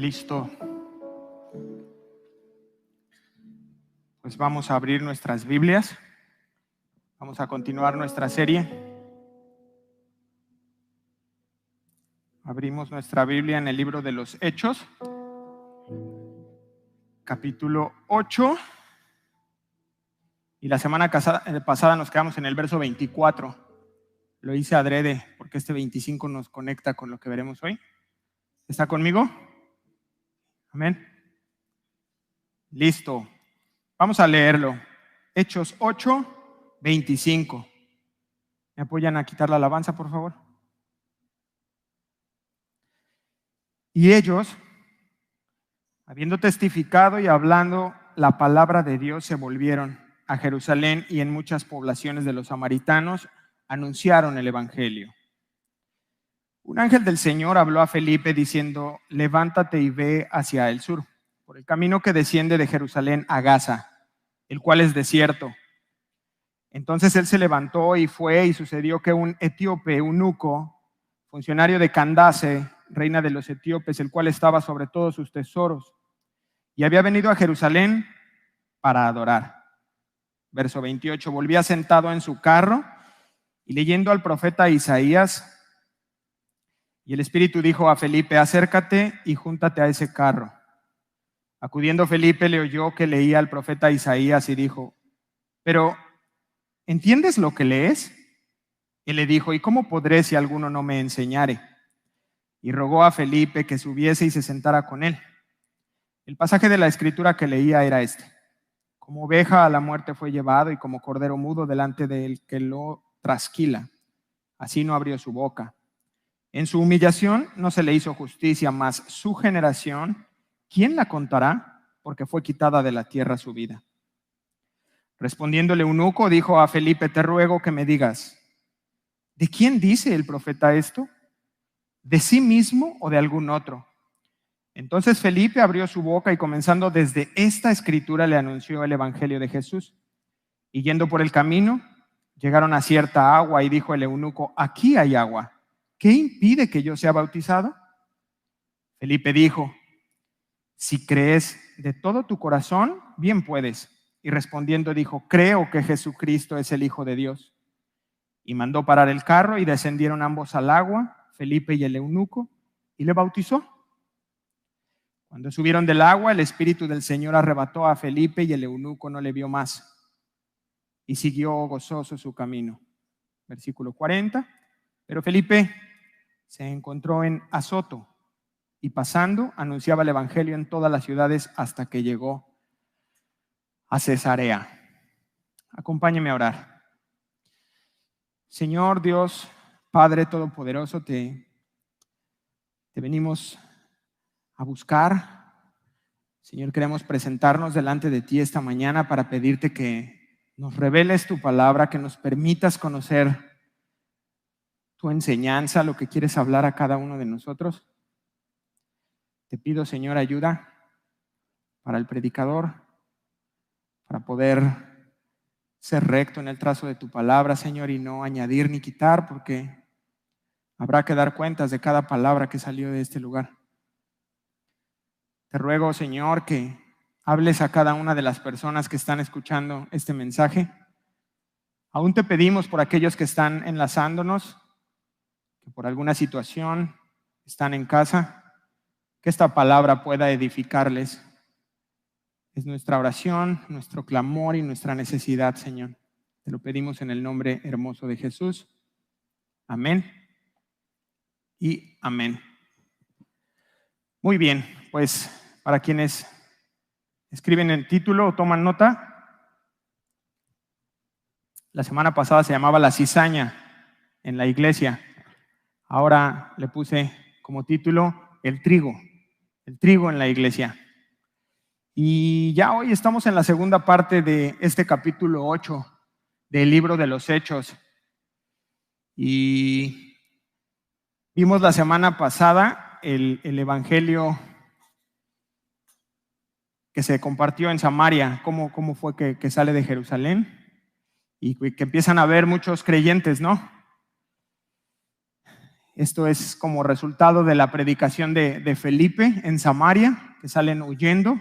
Listo. Pues vamos a abrir nuestras Biblias. Vamos a continuar nuestra serie. Abrimos nuestra Biblia en el libro de los Hechos, capítulo 8. Y la semana pasada nos quedamos en el verso 24. Lo hice adrede porque este 25 nos conecta con lo que veremos hoy. ¿Está conmigo? Amén. Listo. Vamos a leerlo. Hechos 8, 25. ¿Me apoyan a quitar la alabanza, por favor? Y ellos, habiendo testificado y hablando la palabra de Dios, se volvieron a Jerusalén y en muchas poblaciones de los samaritanos anunciaron el evangelio. Un ángel del Señor habló a Felipe diciendo: levántate y ve hacia el sur, por el camino que desciende de Jerusalén a Gaza, el cual es desierto. Entonces él se levantó y fue, y sucedió que un etíope, eunuco, funcionario de Candace, reina de los etíopes, el cual estaba sobre todos sus tesoros, y había venido a Jerusalén para adorar. Verso 28, volvía sentado en su carro y leyendo al profeta Isaías, y el Espíritu dijo a Felipe: acércate y júntate a ese carro. Acudiendo Felipe le oyó que leía al profeta Isaías y dijo: pero ¿entiendes lo que lees? Él le dijo: ¿y cómo podré si alguno no me enseñare? Y rogó a Felipe que subiese y se sentara con él. El pasaje de la escritura que leía era este: como oveja a la muerte fue llevado, y como cordero mudo delante del que lo trasquila, así no abrió su boca. En su humillación no se le hizo justicia, mas su generación, ¿quién la contará? Porque fue quitada de la tierra su vida. Respondiéndole eunuco, dijo a Felipe: te ruego que me digas, ¿de quién dice el profeta esto? ¿De sí mismo o de algún otro? Entonces Felipe abrió su boca y comenzando desde esta escritura le anunció el evangelio de Jesús. Y yendo por el camino, llegaron a cierta agua y dijo el eunuco: aquí hay agua, ¿qué impide que yo sea bautizado? Felipe dijo: si crees de todo tu corazón, bien puedes. Y respondiendo dijo: creo que Jesucristo es el Hijo de Dios. Y mandó parar el carro y descendieron ambos al agua, Felipe y el eunuco, y le bautizó. Cuando subieron del agua, el Espíritu del Señor arrebató a Felipe y el eunuco no le vio más. Y siguió gozoso su camino. Versículo 40. Pero Felipe se encontró en Azoto y pasando anunciaba el evangelio en todas las ciudades hasta que llegó a Cesarea. Acompáñeme a orar. Señor Dios, Padre Todopoderoso, te venimos a buscar. Señor, queremos presentarnos delante de ti esta mañana para pedirte que nos reveles tu palabra, que nos permitas conocer tu enseñanza, lo que quieres hablar a cada uno de nosotros. Te pido, Señor, ayuda para el predicador, para poder ser recto en el trazo de tu palabra, Señor, y no añadir ni quitar, porque habrá que dar cuentas de cada palabra que salió de este lugar. Te ruego, Señor, que hables a cada una de las personas que están escuchando este mensaje. Aún te pedimos por aquellos que están enlazándonos, que por alguna situación están en casa, que esta palabra pueda edificarles. Es nuestra oración, nuestro clamor y nuestra necesidad, Señor. Te lo pedimos en el nombre hermoso de Jesús. Amén y amén. Muy bien, pues para quienes escriben el título o toman nota, la semana pasada se llamaba La cizaña en la iglesia. Ahora le puse como título el trigo en la iglesia. Y ya hoy estamos en la segunda parte de este capítulo 8 del libro de los Hechos. Y vimos la semana pasada el evangelio que se compartió en Samaria, cómo fue que sale de Jerusalén y que empiezan a haber muchos creyentes, ¿no? Esto es como resultado de la predicación de Felipe en Samaria, que salen huyendo,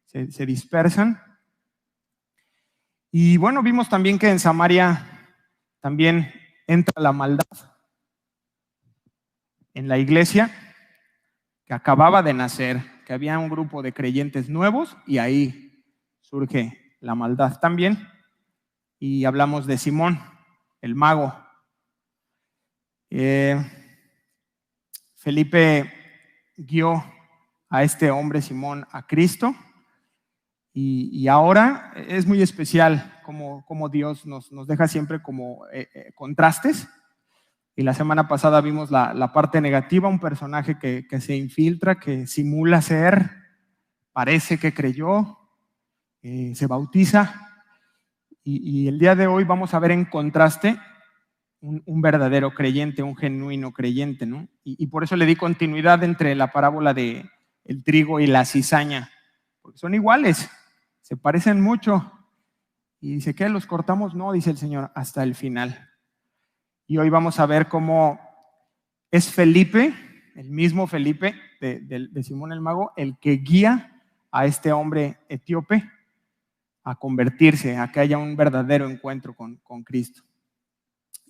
se dispersan. Y bueno, vimos también que en Samaria también entra la maldad en la iglesia que acababa de nacer, que había un grupo de creyentes nuevos y ahí surge la maldad también. Y hablamos de Simón, el mago. Felipe guió a este hombre Simón a Cristo y ahora es muy especial como Dios nos deja siempre como contrastes. Y la semana pasada vimos la parte negativa, un personaje que se infiltra, que simula ser, parece que creyó, se bautiza. Y el día de hoy vamos a ver en contraste un verdadero creyente, un genuino creyente, ¿no? Y por eso le di continuidad entre la parábola de el trigo y la cizaña, porque son iguales, se parecen mucho. Y dice, ¿qué? ¿Los cortamos? No, dice el Señor, hasta el final. Y hoy vamos a ver cómo es Felipe, el mismo Felipe de Simón el Mago, el que guía a este hombre etíope a convertirse, a que haya un verdadero encuentro con Cristo.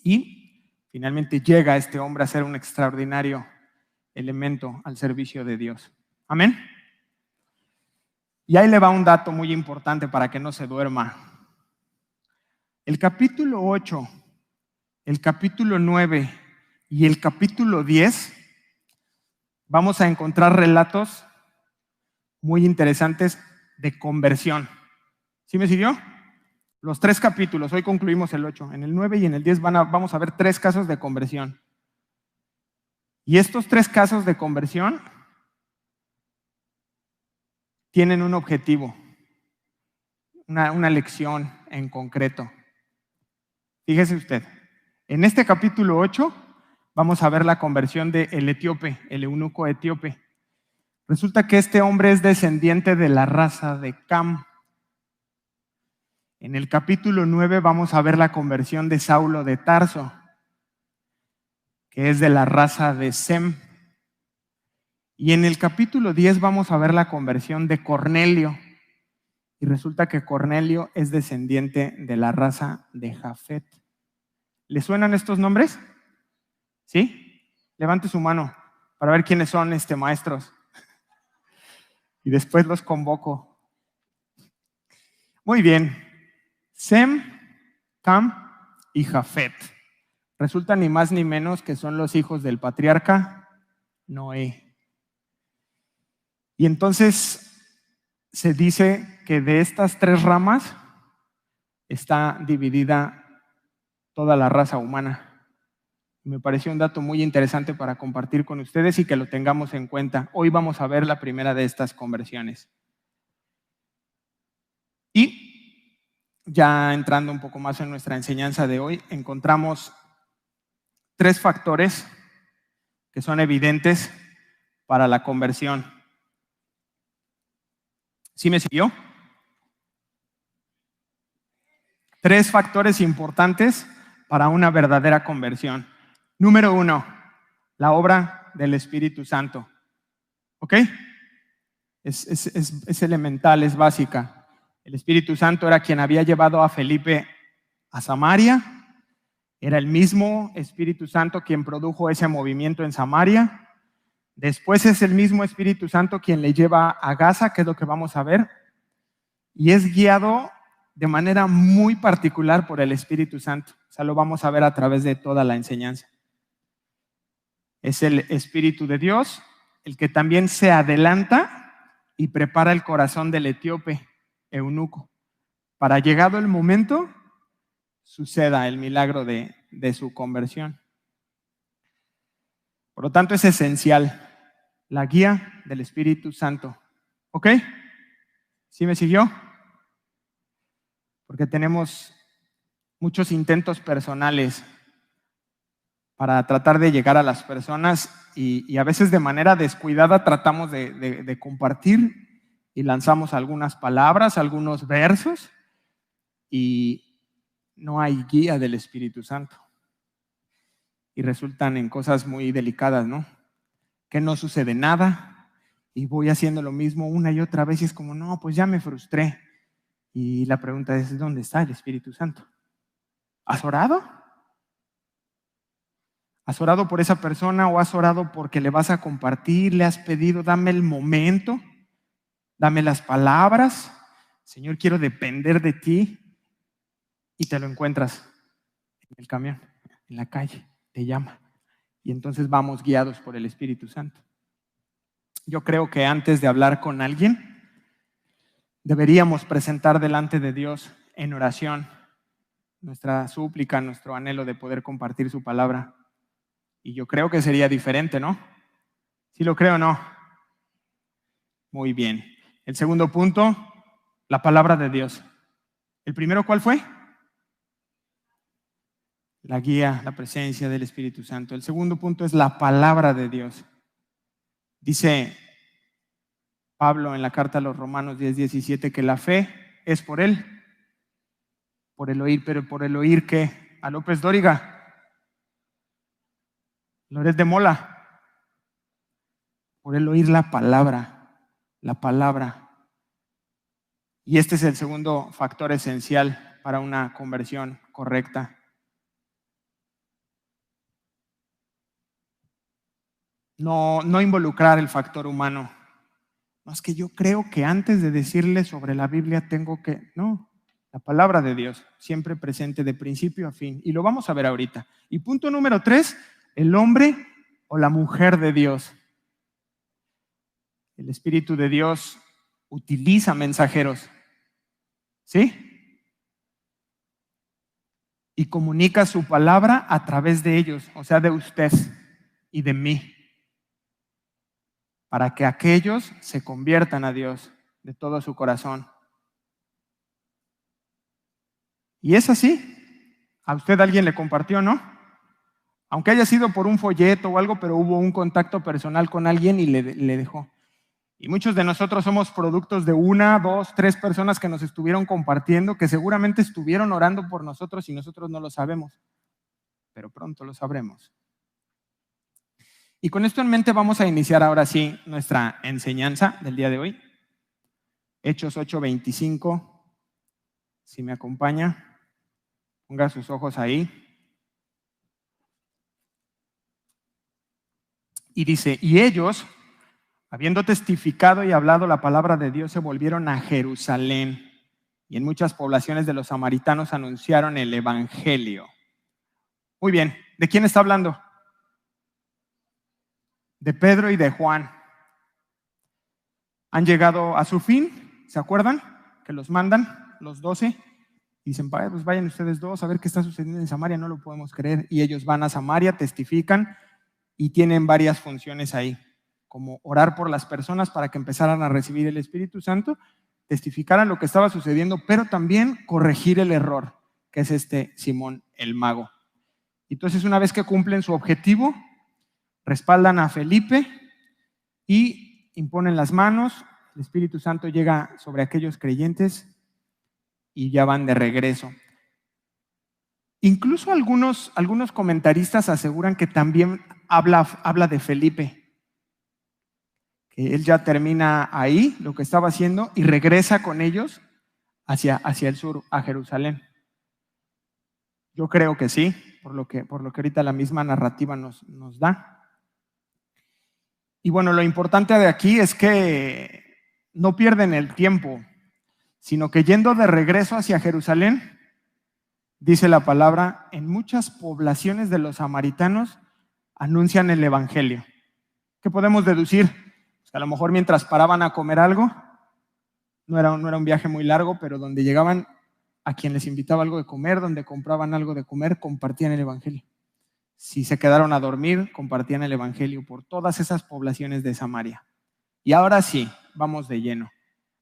Y finalmente llega este hombre a ser un extraordinario elemento al servicio de Dios. Amén. Y ahí le va un dato muy importante para que no se duerma. El capítulo 8, el capítulo 9 y el capítulo 10 vamos a encontrar relatos muy interesantes de conversión. ¿Sí me siguió? Los 3 capítulos, hoy concluimos el 8. En el 9 y en el 10 vamos a ver 3 casos de conversión. Y estos 3 casos de conversión tienen un objetivo, una lección en concreto. Fíjese usted, en este capítulo 8 vamos a ver la conversión del etíope, el eunuco etíope. Resulta que este hombre es descendiente de la raza de Cam. En el capítulo 9 vamos a ver la conversión de Saulo de Tarso, que es de la raza de Sem. Y en el capítulo 10 vamos a ver la conversión de Cornelio. Y resulta que Cornelio es descendiente de la raza de Jafet. ¿Le suenan estos nombres? ¿Sí? Levante su mano para ver quiénes son maestros. Y después los convoco. Muy bien. Sem, Cam y Jafet. Resulta ni más ni menos que son los hijos del patriarca Noé. Y entonces se dice que de estas 3 ramas está dividida toda la raza humana. Me pareció un dato muy interesante para compartir con ustedes y que lo tengamos en cuenta. Hoy vamos a ver la primera de estas conversiones. Y ya entrando un poco más en nuestra enseñanza de hoy, encontramos 3 factores que son evidentes para la conversión. ¿Sí me siguió? 3 factores importantes para una verdadera conversión. Número 1, la obra del Espíritu Santo. ¿Ok? Es elemental, es básica. El Espíritu Santo era quien había llevado a Felipe a Samaria. Era el mismo Espíritu Santo quien produjo ese movimiento en Samaria. Después es el mismo Espíritu Santo quien le lleva a Gaza, que es lo que vamos a ver. Y es guiado de manera muy particular por el Espíritu Santo. O sea, lo vamos a ver a través de toda la enseñanza. Es el Espíritu de Dios el que también se adelanta y prepara el corazón del etíope eunuco para, llegado el momento, suceda el milagro de su conversión. Por lo tanto, es esencial la guía del Espíritu Santo. ¿Ok? ¿Sí me siguió? Porque tenemos muchos intentos personales para tratar de llegar a las personas y a veces de manera descuidada tratamos de compartir y lanzamos algunas palabras, algunos versos y no hay guía del Espíritu Santo. y resultan en cosas muy delicadas, ¿no? Que no sucede nada y voy haciendo lo mismo una y otra vez y es como, no, pues ya me frustré. Y la pregunta es, ¿dónde está el Espíritu Santo? ¿Has orado? ¿Has orado por esa persona o has orado porque le vas a compartir? ¿Le has pedido, dame el momento, dame las palabras? Señor, quiero depender de ti. Y te lo encuentras en el camión, en la calle, te llama. Y entonces vamos guiados por el Espíritu Santo. Yo creo que antes de hablar con alguien, deberíamos presentar delante de Dios en oración nuestra súplica, nuestro anhelo de poder compartir su palabra. Y yo creo que sería diferente, ¿no? ¿Sí lo creo o no? Muy bien. El segundo punto, la palabra de Dios. ¿El primero cuál fue? La guía, la presencia del Espíritu Santo. El segundo punto es la palabra de Dios. Dice Pablo en la carta a los Romanos 10:17 que la fe es por él, por el oír, pero por el oír ¿qué? A López Dóriga, Loret de Mola, por el oír la palabra, la palabra. Y este es el segundo factor esencial para una conversión correcta. No involucrar el factor humano. No, es que yo creo que antes de decirle sobre la Biblia tengo que... No, la palabra de Dios, siempre presente de principio a fin. Y lo vamos a ver ahorita. Y punto número 3, el hombre o la mujer de Dios. El Espíritu de Dios utiliza mensajeros, ¿sí? Y comunica su palabra a través de ellos, o sea, de usted y de mí, para que aquellos se conviertan a Dios de todo su corazón. Y es así. A usted alguien le compartió, ¿no? Aunque haya sido por un folleto o algo, pero hubo un contacto personal con alguien y le dejó. Y muchos de nosotros somos productos de 1, 2, 3 personas que nos estuvieron compartiendo, que seguramente estuvieron orando por nosotros y nosotros no lo sabemos, pero pronto lo sabremos. Y con esto en mente vamos a iniciar ahora sí nuestra enseñanza del día de hoy. Hechos 8:25, si me acompaña, ponga sus ojos ahí. Y dice, y ellos, habiendo testificado y hablado la palabra de Dios, se volvieron a Jerusalén. Y en muchas poblaciones de los samaritanos anunciaron el evangelio. Muy bien, ¿de quién está hablando? De Pedro y de Juan. Han llegado a su fin, ¿se acuerdan? Que los mandan, los 12, y dicen, pues vayan ustedes dos a ver qué está sucediendo en Samaria, no lo podemos creer. Y ellos van a Samaria, testifican y tienen varias funciones ahí, como orar por las personas para que empezaran a recibir el Espíritu Santo, testificaran lo que estaba sucediendo, pero también corregir el error, que es Simón el mago. Entonces, una vez que cumplen su objetivo, respaldan a Felipe y imponen las manos, el Espíritu Santo llega sobre aquellos creyentes y ya van de regreso. Incluso algunos comentaristas aseguran que también habla de Felipe, que él ya termina ahí lo que estaba haciendo y regresa con ellos hacia el sur, a Jerusalén. Yo creo que sí, por lo que ahorita la misma narrativa nos da. Y bueno, lo importante de aquí es que no pierden el tiempo, sino que yendo de regreso hacia Jerusalén, dice la palabra, en muchas poblaciones de los samaritanos anuncian el evangelio. ¿Qué podemos deducir? Pues que a lo mejor mientras paraban a comer algo, no era un viaje muy largo, pero donde llegaban a quien les invitaba algo de comer, donde compraban algo de comer, compartían el evangelio. Si se quedaron a dormir, compartían el evangelio por todas esas poblaciones de Samaria. Y ahora sí, vamos de lleno.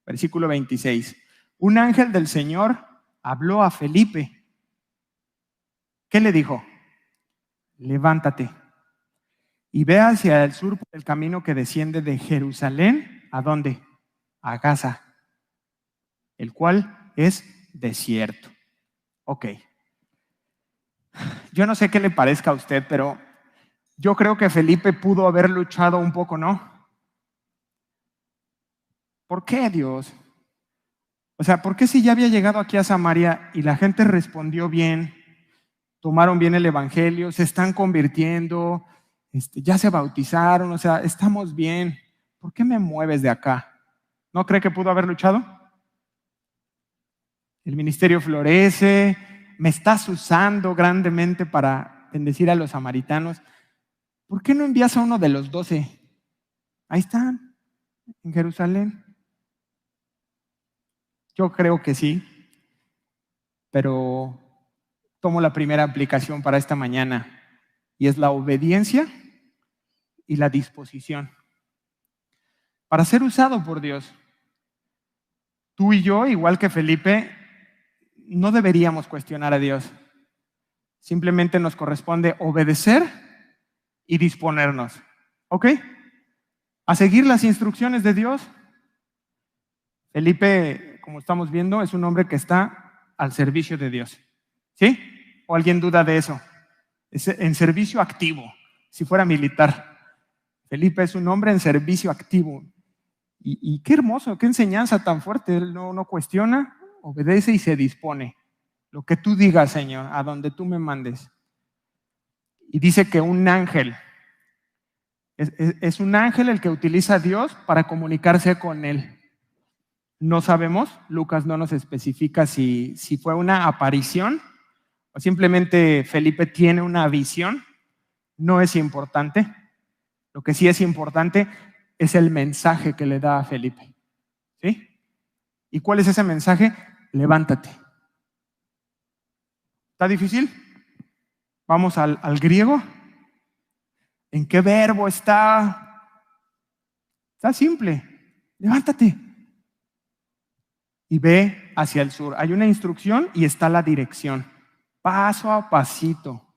Versículo 26. Un ángel del Señor habló a Felipe. ¿Qué le dijo? Levántate y ve hacia el sur por el camino que desciende de Jerusalén. ¿A dónde? A Gaza, el cual es desierto. Ok. Yo no sé qué le parezca a usted, pero yo creo que Felipe pudo haber luchado un poco, ¿no? ¿Por qué, Dios? O sea, ¿por qué si ya había llegado aquí a Samaria y la gente respondió bien, tomaron bien el evangelio, se están convirtiendo, ya se bautizaron, o sea, estamos bien? ¿Por qué me mueves de acá? ¿No cree que pudo haber luchado? El ministerio florece, me estás usando grandemente para bendecir a los samaritanos. ¿Por qué no envías a uno de los 12? Ahí están, en Jerusalén. Yo creo que sí, pero tomo la primera aplicación para esta mañana y es la obediencia y la disposición para ser usado por Dios. Tú y yo, igual que Felipe, no deberíamos cuestionar a Dios. Simplemente nos corresponde obedecer y disponernos. ¿Ok? A seguir las instrucciones de Dios. Felipe, como estamos viendo, es un hombre que está al servicio de Dios. ¿Sí? ¿O alguien duda de eso? Es en servicio activo, si fuera militar. Felipe es un hombre en servicio activo. Y qué hermoso, qué enseñanza tan fuerte. Él no cuestiona, obedece y se dispone. Lo que tú digas, Señor, a donde tú me mandes. Y dice que un ángel, es un ángel el que utiliza a Dios para comunicarse con él. No sabemos, Lucas no nos especifica si fue una aparición o simplemente Felipe tiene una visión. No es importante. Lo que sí es importante es el mensaje que le da a Felipe. ¿Sí? ¿Y cuál es ese mensaje? Levántate. ¿Está difícil? Vamos al griego. ¿En qué verbo está? Está simple. Levántate y ve hacia el sur. Hay una instrucción y está la dirección. Paso a pasito.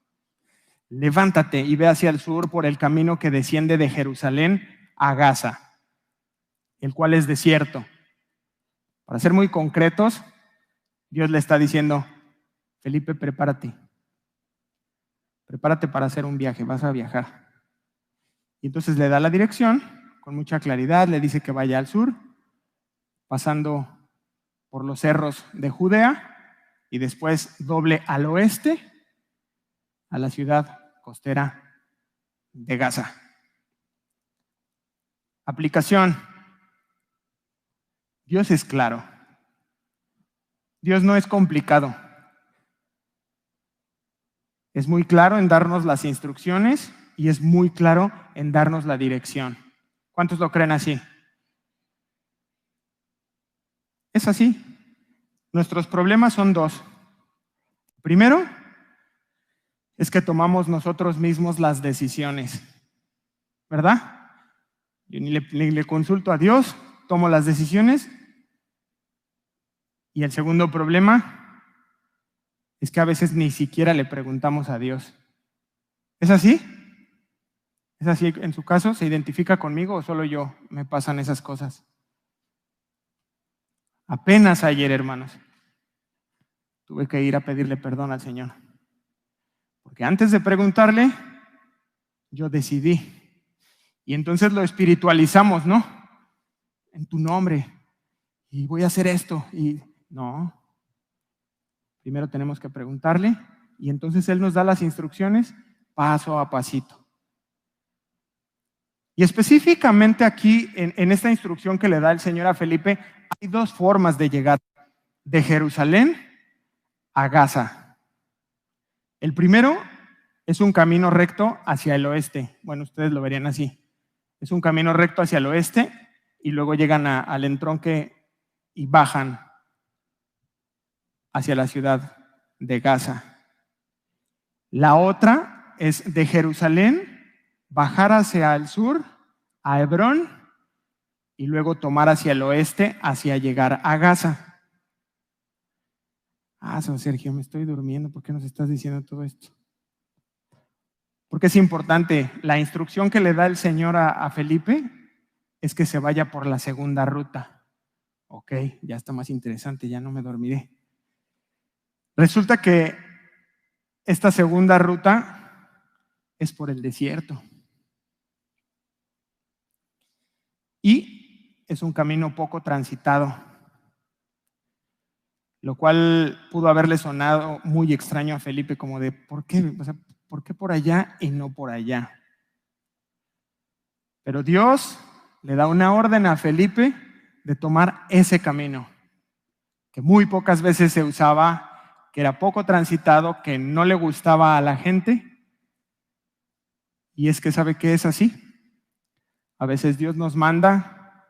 Levántate y ve hacia el sur por el camino que desciende de Jerusalén a Gaza, el cual es desierto. Para ser muy concretos, Dios le está diciendo, Felipe, prepárate. Prepárate para hacer un viaje, vas a viajar. Y entonces le da la dirección con mucha claridad, le dice que vaya al sur, pasando por los cerros de Judea y después doble al oeste a la ciudad costera de Gaza. Aplicación. Dios es claro. Dios no es complicado. Es muy claro en darnos las instrucciones y es muy claro en darnos la dirección. ¿Cuántos lo creen así? Es así. Nuestros problemas son dos. Primero, es que tomamos nosotros mismos las decisiones, ¿verdad? Yo ni le consulto a Dios, tomo las decisiones. Y el segundo problema es que a veces ni siquiera le preguntamos a Dios. ¿Es así? ¿Es así en su caso? ¿Se identifica conmigo o solo yo me pasan esas cosas? Apenas ayer, hermanos, tuve que ir a pedirle perdón al Señor. Porque antes de preguntarle, yo decidí. Y entonces lo espiritualizamos, ¿no? En tu nombre. Y voy a hacer esto. Y no. Primero tenemos que preguntarle y entonces Él nos da las instrucciones paso a pasito. Y específicamente aquí, en esta instrucción que le da el Señor a Felipe, hay dos formas de llegar de Jerusalén a Gaza. El primero es un camino recto hacia el oeste. Bueno, ustedes lo verían así. Es un camino recto hacia el oeste y luego llegan al entronque y bajan hacia la ciudad de Gaza. La otra es de Jerusalén bajar hacia el sur, a Hebrón, y luego tomar hacia el oeste, hacia llegar a Gaza. Sergio, me estoy durmiendo. ¿Por qué nos estás diciendo todo esto? Porque es importante. La instrucción que le da el Señor a Felipe es que se vaya por la segunda ruta. Ok, ya está más interesante, ya no me dormiré. Resulta que Esta segunda ruta es por el desierto. Y es un camino poco transitado, lo cual pudo haberle sonado muy extraño a Felipe, como de, ¿por qué? O sea, ¿por qué por allá y no por allá? Pero Dios le da una orden a Felipe de tomar ese camino, que muy pocas veces se usaba, que era poco transitado, que no le gustaba a la gente. Y es que ¿sabe qué es así? A veces Dios nos manda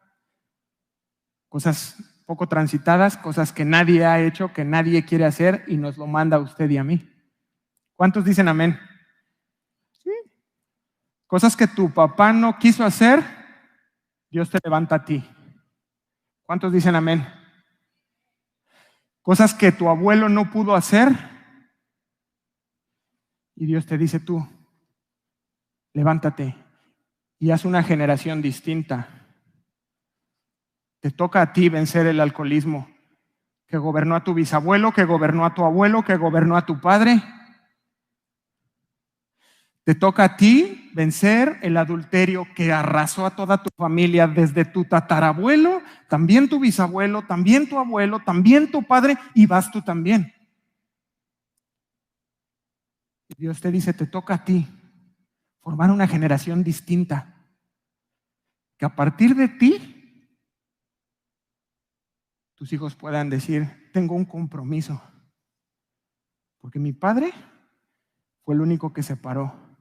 cosas poco transitadas, cosas que nadie ha hecho, que nadie quiere hacer, y nos lo manda a usted y a mí. ¿Cuántos dicen amén? Sí. Cosas que tu papá no quiso hacer, Dios te levanta a ti. ¿Cuántos dicen amén? Cosas que tu abuelo no pudo hacer, y Dios te dice tú, levántate y haz una generación distinta. Te toca a ti vencer el alcoholismo que gobernó a tu bisabuelo, que gobernó a tu abuelo, que gobernó a tu padre. Te toca a ti vencer el adulterio que arrasó a toda tu familia, desde tu tatarabuelo, también tu bisabuelo, también tu abuelo, también tu padre, y vas tú también. Y Dios te dice, te toca a ti formar una generación distinta, que a partir de ti, tus hijos puedan decir, tengo un compromiso, porque mi padre fue el único que se paró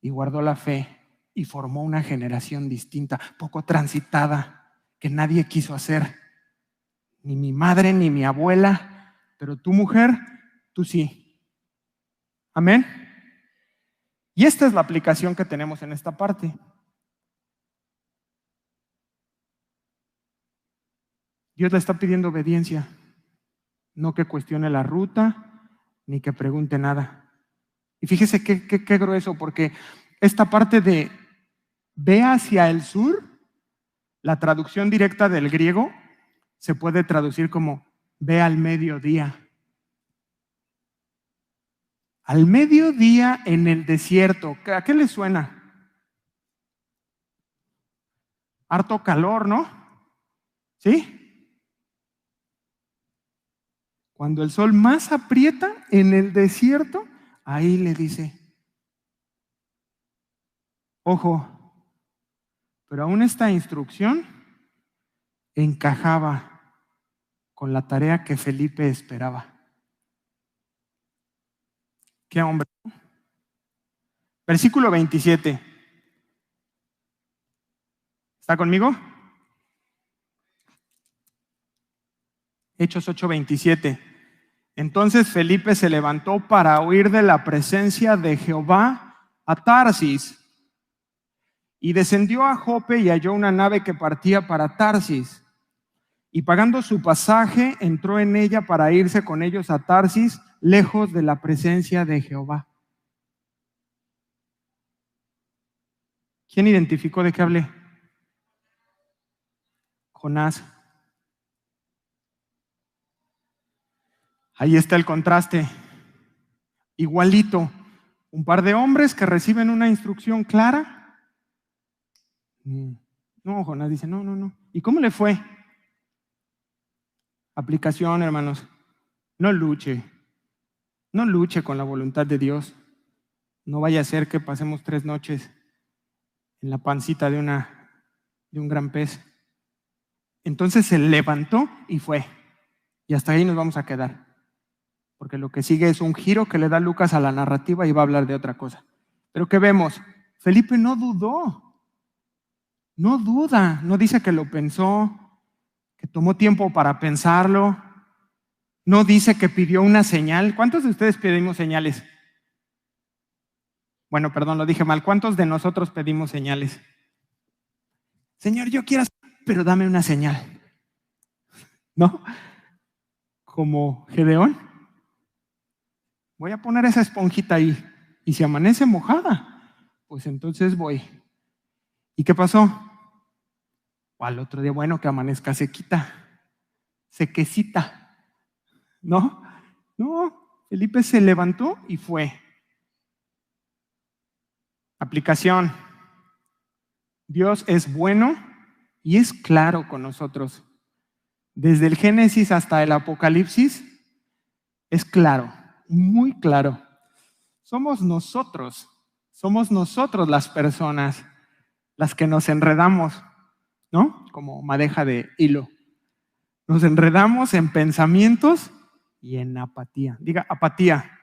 y guardó la fe y formó una generación distinta, poco transitada, que nadie quiso hacer, ni mi madre ni mi abuela, pero tu mujer, tú sí. Amén. Y esta es la aplicación que tenemos en esta parte. Dios le está pidiendo obediencia, no que cuestione la ruta ni que pregunte nada. Y fíjese qué grueso, porque esta parte de ve hacia el sur, la traducción directa del griego se puede traducir como ve al mediodía. Al mediodía en el desierto. ¿A qué le suena? Harto calor, ¿no? ¿Sí? Cuando el sol más aprieta en el desierto, ahí le dice, ojo, pero aún esta instrucción encajaba con la tarea que Felipe esperaba. ¡Qué hombre! Versículo 27. ¿Está conmigo? Hechos 8:27. Entonces Felipe se levantó para huir de la presencia de Jehová a Tarsis y descendió a Jope y halló una nave que partía para Tarsis. Y pagando su pasaje, entró en ella para irse con ellos a Tarsis, lejos de la presencia de Jehová. ¿Quién identificó de qué hablé? Jonás. Ahí está el contraste. Igualito. Un par de hombres que reciben una instrucción clara. No, Jonás dice, no. ¿Y cómo le fue? Aplicación, hermanos. No luche. No luche con la voluntad de Dios. No vaya a ser que pasemos 3 noches en la pancita de un gran pez. Entonces se levantó y fue. Y hasta ahí nos vamos a quedar. Porque lo que sigue es un giro que le da Lucas a la narrativa y va a hablar de otra cosa. Pero ¿qué vemos? Felipe no dudó. No duda. No dice que lo pensó, que tomó tiempo para pensarlo. No dice que pidió una señal. ¿Cuántos de ustedes pedimos señales? Bueno, perdón, lo dije mal. ¿Cuántos de nosotros pedimos señales? Señor, yo quiero, pero dame una señal. ¿No? Como Gedeón. Voy a poner esa esponjita ahí. Y si amanece mojada, pues entonces voy. ¿Y qué pasó? O al otro día, bueno, que amanezca sequita, sequecita. ¿No? No. Felipe se levantó y fue. Aplicación. Dios es bueno y es claro con nosotros. Desde el Génesis hasta el Apocalipsis es claro, muy claro. Somos nosotros las personas las que nos enredamos, ¿no? Como madeja de hilo. Nos enredamos en pensamientos y en apatía. Diga, apatía.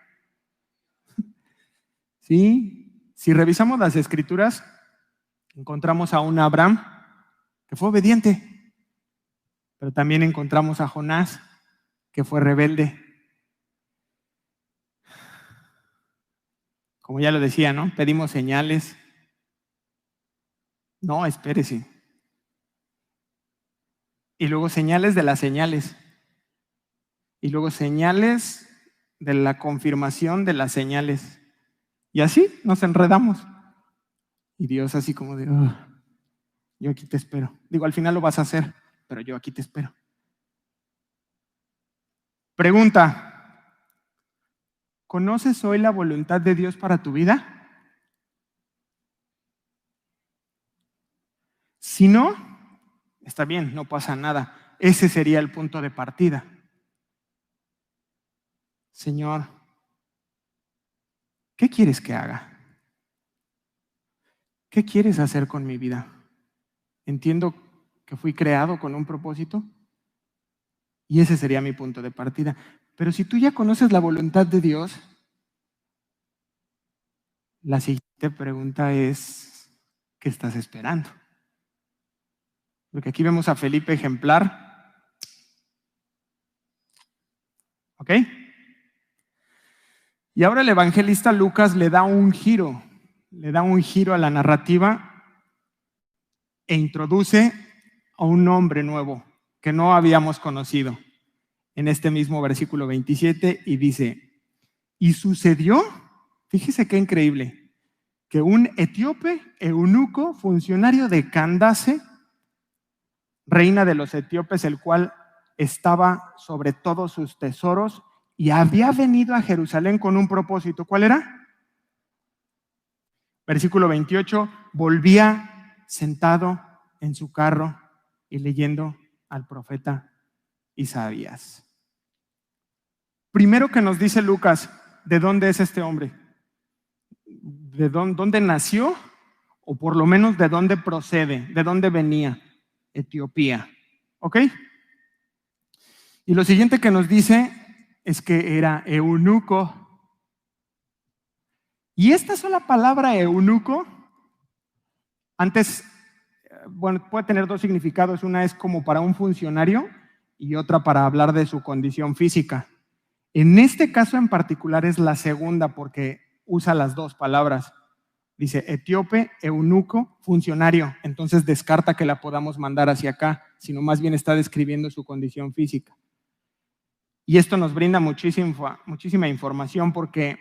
¿Sí? Si revisamos las Escrituras, encontramos a un Abraham que fue obediente, pero también encontramos a Jonás que fue rebelde. Como ya lo decía, ¿no? Pedimos señales. No, espérese. Y luego señales de las señales. Y luego señales de la confirmación de las señales. Y así nos enredamos. Y Dios así como de, yo aquí te espero. Digo, al final lo vas a hacer, pero yo aquí te espero. Pregunta, ¿conoces hoy la voluntad de Dios para tu vida? Si no, está bien, no pasa nada. Ese sería el punto de partida. Señor, ¿qué quieres que haga? ¿Qué quieres hacer con mi vida? Entiendo que fui creado con un propósito y ese sería mi punto de partida. Pero si tú ya conoces la voluntad de Dios, la siguiente pregunta es, ¿qué estás esperando? Porque aquí vemos a Felipe ejemplar. ¿Ok? Y ahora el evangelista Lucas le da un giro a la narrativa e introduce a un hombre nuevo que no habíamos conocido en este mismo versículo 27 y dice, y sucedió, fíjese qué increíble, que un etíope, eunuco, funcionario de Candace, reina de los etíopes, el cual estaba sobre todos sus tesoros y había venido a Jerusalén con un propósito. ¿Cuál era? Versículo 28, volvía sentado en su carro y leyendo al profeta Isaías. Primero que nos dice Lucas, ¿de dónde es este hombre? ¿De dónde nació? O por lo menos de dónde procede, de dónde venía. Etiopía. ¿Ok? Y lo siguiente que nos dice es que era eunuco. Y esta sola palabra eunuco, antes, bueno, puede tener dos significados. Una es como para un funcionario y otra para hablar de su condición física. En este caso en particular es la segunda porque usa las dos palabras. Dice etíope, eunuco, funcionario. Entonces descarta que la podamos mandar hacia acá, sino más bien está describiendo su condición física. Y esto nos brinda muchísima información porque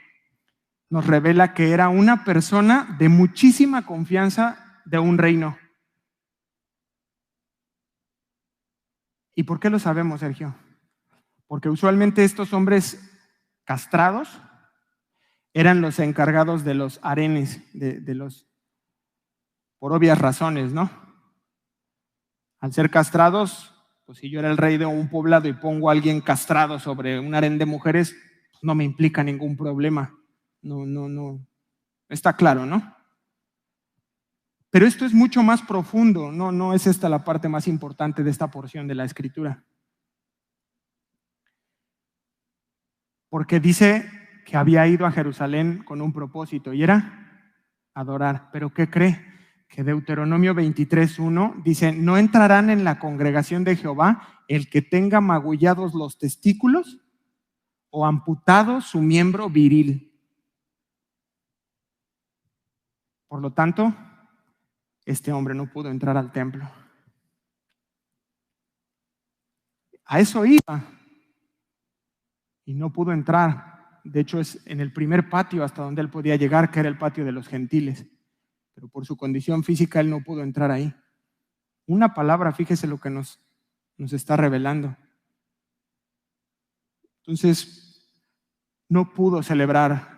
nos revela que era una persona de muchísima confianza de un reino. ¿Y por qué lo sabemos, Sergio? Porque usualmente estos hombres castrados eran los encargados de los harenes, por obvias razones, ¿no? Al ser castrados, pues si yo era el rey de un poblado y pongo a alguien castrado sobre un harén de mujeres, pues no me implica ningún problema. No. Está claro, ¿no? Pero esto es mucho más profundo, no es esta la parte más importante de esta porción de la Escritura. Porque dice que había ido a Jerusalén con un propósito y era adorar. ¿Pero qué cree? Que Deuteronomio 23:1 dice, no entrarán en la congregación de Jehová el que tenga magullados los testículos o amputado su miembro viril. Por lo tanto, este hombre no pudo entrar al templo. A eso iba y no pudo entrar. De hecho, es en el primer patio hasta donde él podía llegar, que era el patio de los gentiles. Pero por su condición física él no pudo entrar ahí. Una palabra, fíjese lo que nos está revelando. Entonces, no pudo celebrar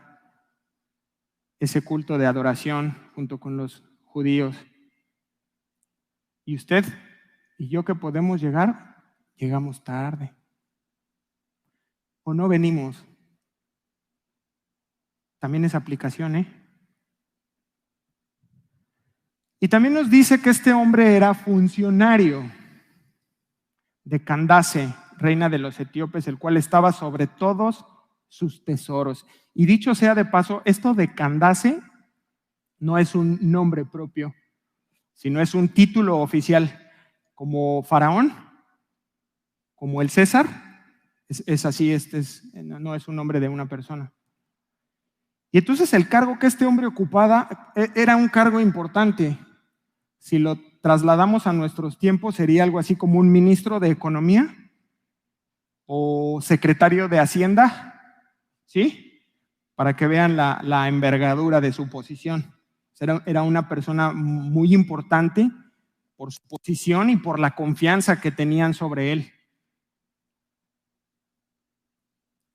ese culto de adoración junto con los judíos. Y usted y yo que podemos llegar, llegamos tarde. O no venimos. También es aplicación, ¿eh? Y también nos dice que este hombre era funcionario de Candace, reina de los etíopes, el cual estaba sobre todos sus tesoros. Y dicho sea de paso, esto de Candace no es un nombre propio, sino es un título oficial, como Faraón, como el César. Es así, no es un nombre de una persona. Y entonces el cargo que este hombre ocupaba era un cargo importante. Si lo trasladamos a nuestros tiempos, sería algo así como un ministro de Economía o secretario de Hacienda, ¿sí? Para que vean la envergadura de su posición. Era una persona muy importante por su posición y por la confianza que tenían sobre él.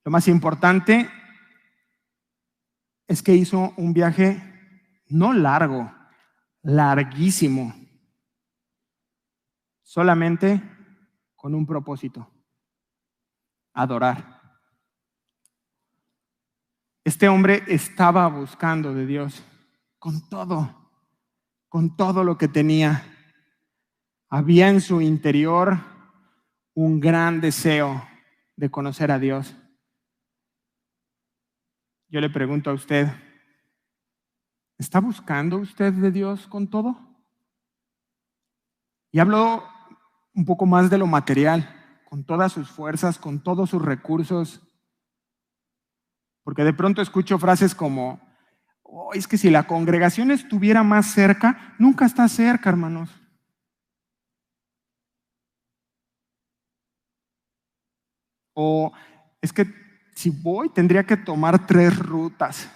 Lo más importante es que hizo un viaje no largo, larguísimo, solamente con un propósito: adorar. Este hombre estaba buscando de Dios con todo lo que tenía. Había en su interior un gran deseo de conocer a Dios. Yo le pregunto a usted, ¿está buscando usted de Dios con todo? Y hablo un poco más de lo material, con todas sus fuerzas, con todos sus recursos. Porque de pronto escucho frases como, oh, es que si la congregación estuviera más cerca. Nunca está cerca, hermanos. O es que si voy tendría que tomar 3 rutas.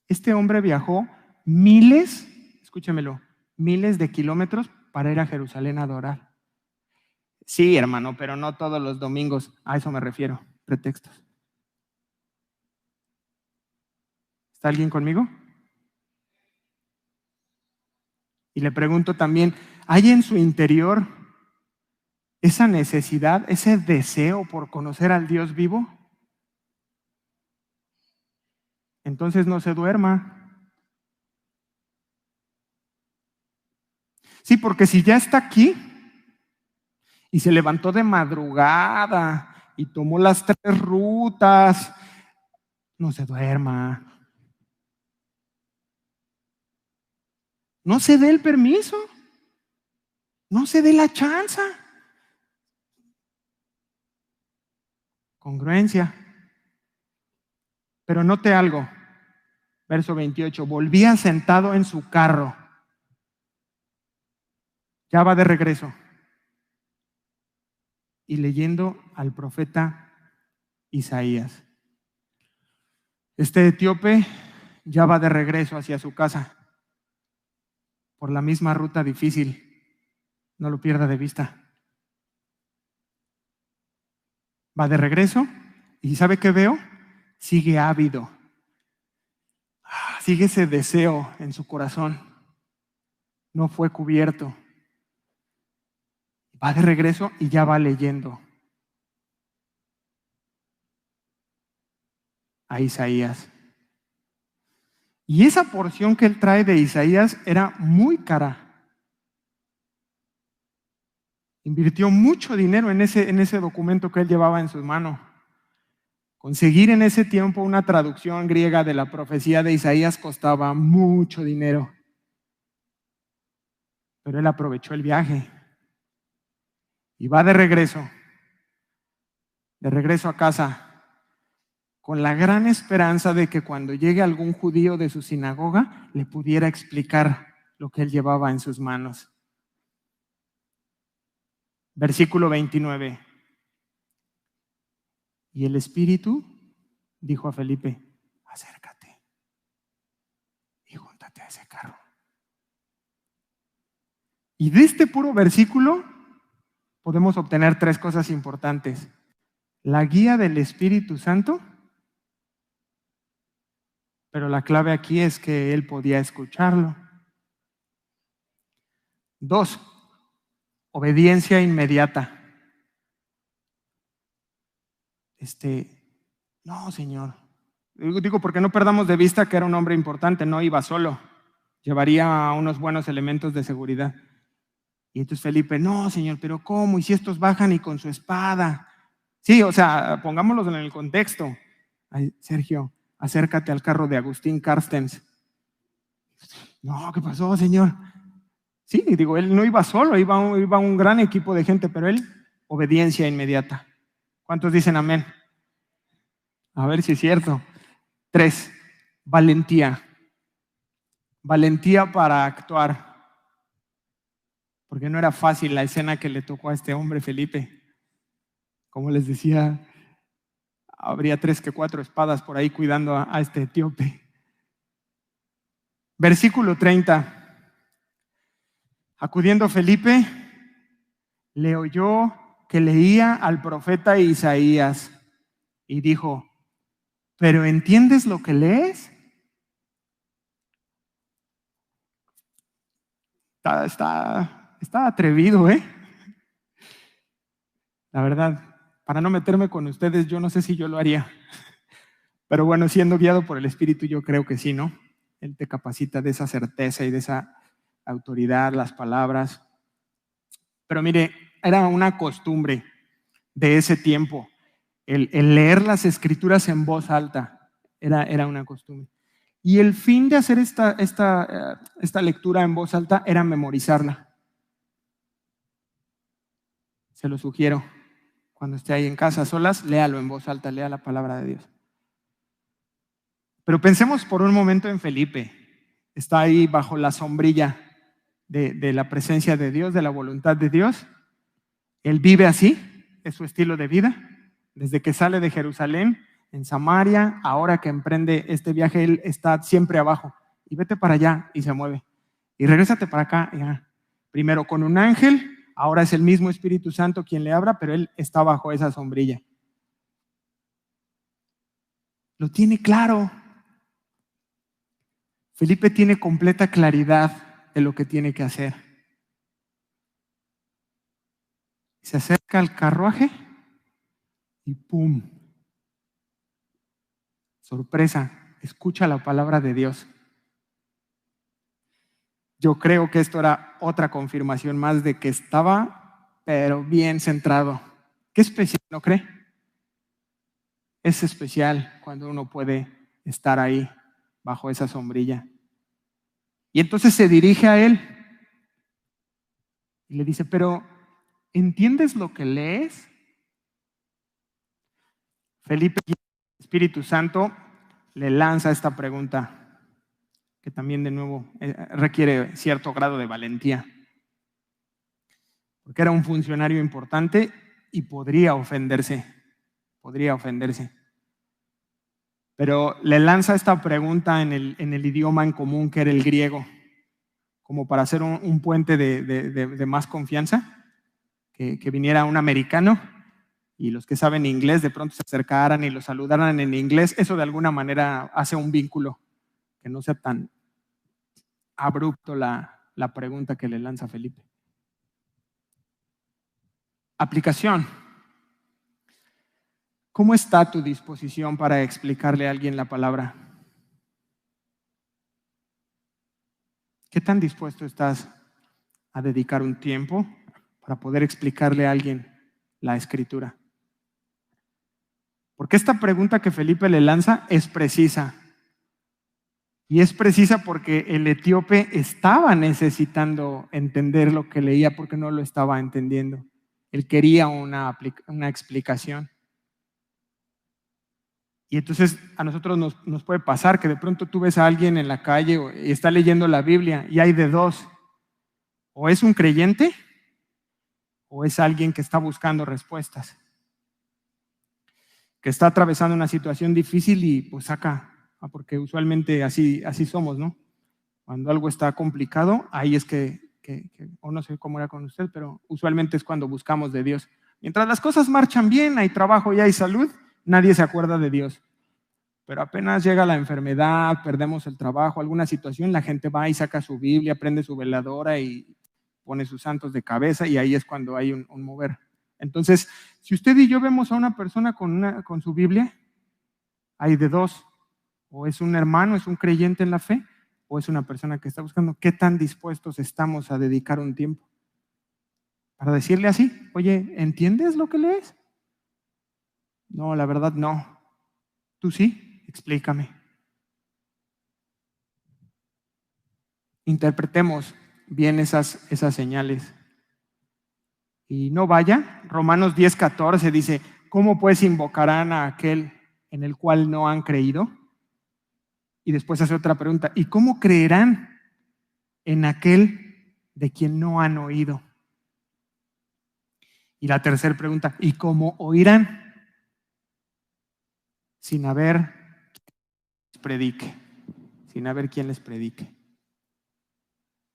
Este hombre viajó miles, escúchemelo, miles de kilómetros para ir a Jerusalén a adorar. Sí, hermano, pero no todos los domingos. A eso me refiero, pretextos. ¿Está alguien conmigo? Y le pregunto también, ¿hay en su interior esa necesidad, ese deseo por conocer al Dios vivo? Entonces no se duerma. Sí, porque si ya está aquí y se levantó de madrugada y tomó las 3 rutas, no se duerma. No se dé el permiso. No se dé la chance. Congruencia. Pero note algo. Verso 28. Volvía sentado en su carro. Ya va de regreso. Y leyendo al profeta Isaías. Este etíope ya va de regreso hacia su casa por la misma ruta difícil. No lo pierda de vista. Va de regreso y ¿sabe qué veo? Sigue ávido. Sigue ese deseo en su corazón. No fue cubierto. Va de regreso y ya va leyendo a Isaías. Y esa porción que él trae de Isaías era muy cara. Invirtió mucho dinero en ese documento que él llevaba en sus manos. Conseguir en ese tiempo una traducción griega de la profecía de Isaías costaba mucho dinero. Pero él aprovechó el viaje y va de regreso a casa, con la gran esperanza de que cuando llegue algún judío de su sinagoga le pudiera explicar lo que él llevaba en sus manos. Versículo 29. Y el Espíritu dijo a Felipe: acércate y júntate a ese carro. Y de este puro versículo podemos obtener 3 cosas importantes: la guía del Espíritu Santo, pero la clave aquí es que él podía escucharlo. 2, obediencia inmediata. No, Señor. Digo, porque no perdamos de vista que era un hombre importante, no iba solo, llevaría unos buenos elementos de seguridad. Y entonces Felipe, no, Señor, pero ¿cómo? ¿Y si estos bajan y con su espada? Sí, o sea, pongámoslos en el contexto. Ay, Sergio, acércate al carro de Agustín Carstens. No, ¿qué pasó, Señor? Sí, digo, él no iba solo, iba un gran equipo de gente, pero él, obediencia inmediata. ¿Cuántos dicen amén? A ver si es cierto. 3, valentía. Valentía para actuar. Porque no era fácil la escena que le tocó a este hombre, Felipe. Como les decía, habría 3 que 4 espadas por ahí cuidando a este etíope. Versículo 30. Acudiendo Felipe, le oyó que leía al profeta Isaías y dijo, ¿pero entiendes lo que lees? Está atrevido, ¿eh? La verdad, para no meterme con ustedes, yo no sé si yo lo haría. Pero bueno, siendo guiado por el Espíritu, yo creo que sí, ¿no? Él te capacita de esa certeza y de esa autoridad, las palabras. Pero mire, era una costumbre de ese tiempo. El leer las escrituras en voz alta era una costumbre. Y el fin de hacer esta lectura en voz alta era memorizarla. Se lo sugiero. Cuando esté ahí en casa solas, léalo en voz alta, lea la palabra de Dios. Pero pensemos por un momento en Felipe. Está ahí bajo la sombrilla de la presencia de Dios, de la voluntad de Dios. Él vive así, es su estilo de vida. Desde que sale de Jerusalén, en Samaria, ahora que emprende este viaje, él está siempre abajo. Y vete para allá y se mueve. Y regrésate para acá. Ya. Primero con un ángel, ahora es el mismo Espíritu Santo quien le habla, pero él está bajo esa sombrilla. Lo tiene claro. Felipe tiene completa claridad de lo que tiene que hacer. Se acerca al carruaje y ¡pum! Sorpresa, escucha la palabra de Dios. Yo creo que esto era otra confirmación más de que estaba, pero bien centrado. Qué especial, ¿no cree? Es especial cuando uno puede estar ahí bajo esa sombrilla. Y entonces se dirige a él y le dice, pero ¿entiendes lo que lees? Felipe, el Espíritu Santo, le lanza esta pregunta, que también de nuevo requiere cierto grado de valentía, porque era un funcionario importante y podría ofenderse. Pero le lanza esta pregunta en el idioma en común, que era el griego, como para hacer un puente de más confianza, que viniera un americano y los que saben inglés de pronto se acercaran y lo saludaran en inglés. Eso de alguna manera hace un vínculo, que no sea tan abrupto la pregunta que le lanza Felipe. Aplicación. ¿Cómo está tu disposición para explicarle a alguien la palabra? ¿Qué tan dispuesto estás a dedicar un tiempo para poder explicarle a alguien la escritura? Porque esta pregunta que Felipe le lanza es precisa. Y es precisa porque el etíope estaba necesitando entender lo que leía porque no lo estaba entendiendo. Él quería una explicación. Y entonces a nosotros nos puede pasar que de pronto tú ves a alguien en la calle y está leyendo la Biblia y hay de dos. O es un creyente o es alguien que está buscando respuestas, que está atravesando una situación difícil y pues saca, porque usualmente así somos, ¿no? Cuando algo está complicado, ahí es que o no sé cómo era con usted, pero usualmente es cuando buscamos de Dios, Mientras las cosas marchan bien, hay trabajo y hay salud, nadie se acuerda de Dios. Pero apenas llega la enfermedad, perdemos el trabajo, alguna situación, la gente va y saca su Biblia, prende su veladora y pone sus santos de cabeza y ahí es cuando hay un mover. Entonces, si usted y yo vemos a una persona con su Biblia, hay de dos. O es un hermano, es un creyente en la fe, o es una persona que está buscando qué tan dispuestos estamos a dedicar un tiempo para decirle así, oye, ¿entiendes lo que lees? No, la verdad no. ¿Tú sí? Explícame. Interpretemos bien esas señales. Y no vaya, Romanos 10:14 dice, ¿cómo pues invocarán a aquel en el cual no han creído? Y después hace otra pregunta, ¿y cómo creerán en aquel de quien no han oído? Y la tercera pregunta, ¿y cómo oirán? Sin haber quien les predique, sin haber quien les predique.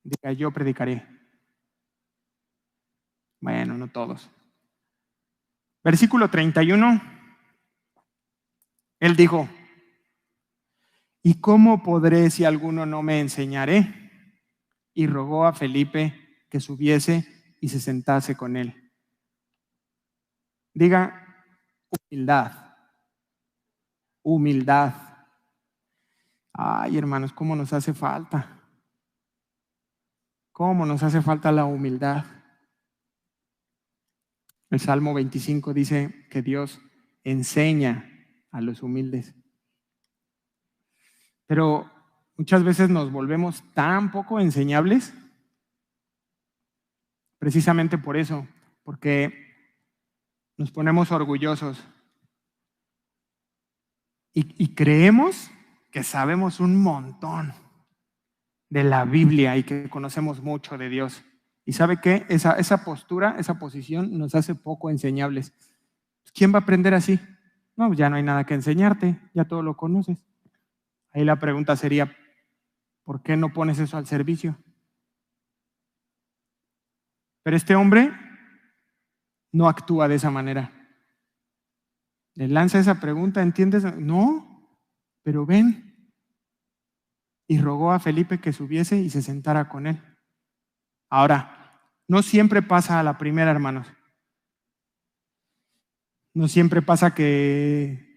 Diga, yo predicaré. Bueno, no todos. Versículo 31, él dijo, ¿y cómo podré si alguno no me enseñaré? Y rogó a Felipe que subiese y se sentase con él. Diga, humildad, humildad. Ay, hermanos, ¿cómo nos hace falta? ¿Cómo nos hace falta la humildad? El Salmo 25 dice que Dios enseña a los humildes. Pero muchas veces nos volvemos tan poco enseñables precisamente por eso, porque nos ponemos orgullosos y creemos que sabemos un montón de la Biblia y que conocemos mucho de Dios. ¿Y sabe qué? Esa postura, esa posición nos hace poco enseñables. ¿Quién va a aprender así? No, ya no hay nada que enseñarte, ya todo lo conoces. Ahí la pregunta sería, ¿por qué no pones eso al servicio? Pero este hombre no actúa de esa manera. Le lanza esa pregunta, ¿entiendes? No, pero ven. Y rogó a Felipe que subiese y se sentara con él. Ahora, no siempre pasa a la primera, hermanos. No siempre pasa que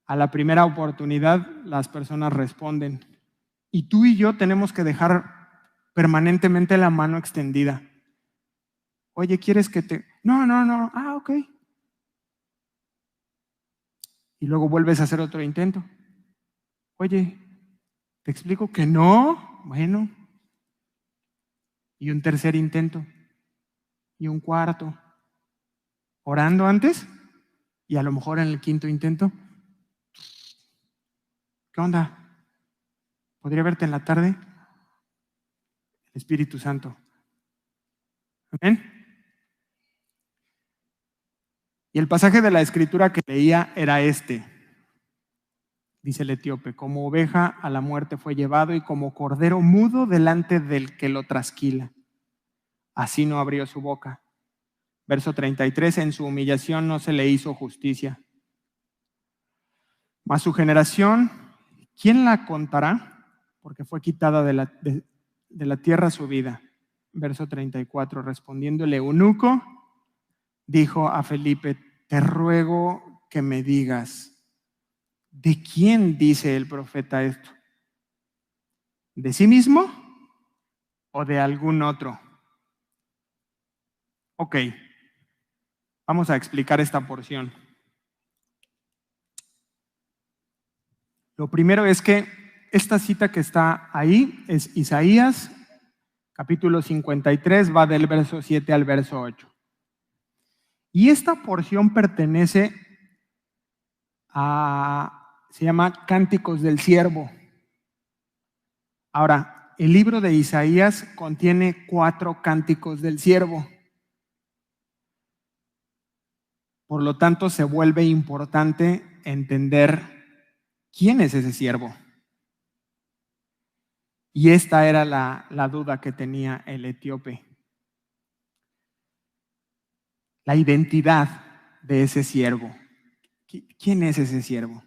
a la primera oportunidad las personas responden. Y tú y yo tenemos que dejar permanentemente la mano extendida. Oye, ¿quieres que te...? No, no, no. Ah, ok. Y luego vuelves a hacer otro intento. Oye, ¿te explico que no? Bueno. Y un tercer intento. Y un cuarto. Orando antes. Y a lo mejor en el quinto intento. ¿Qué onda? ¿Podría verte en la tarde? El Espíritu Santo. ¿Amén? Y el pasaje de la escritura que leía era este. Dice el etíope, como oveja a la muerte fue llevado y como cordero mudo delante del que lo trasquila. Así no abrió su boca. Verso 33, en su humillación no se le hizo justicia. Mas su generación, ¿quién la contará? Porque fue quitada de la tierra su vida. Verso 34, respondiendo el eunuco, dijo a Felipe, te ruego que me digas, ¿de quién dice el profeta esto? ¿De sí mismo o de algún otro? Ok, vamos a explicar esta porción. Lo primero es que esta cita que está ahí es Isaías, capítulo 53, va del verso 7 al verso 8. Y esta porción pertenece se llama Cánticos del Siervo. Ahora, el libro de Isaías contiene 4 cánticos del siervo. Por lo tanto, se vuelve importante entender quién es ese siervo. Y esta era la duda que tenía el etíope. la identidad de ese siervo. ¿Quién es ese siervo?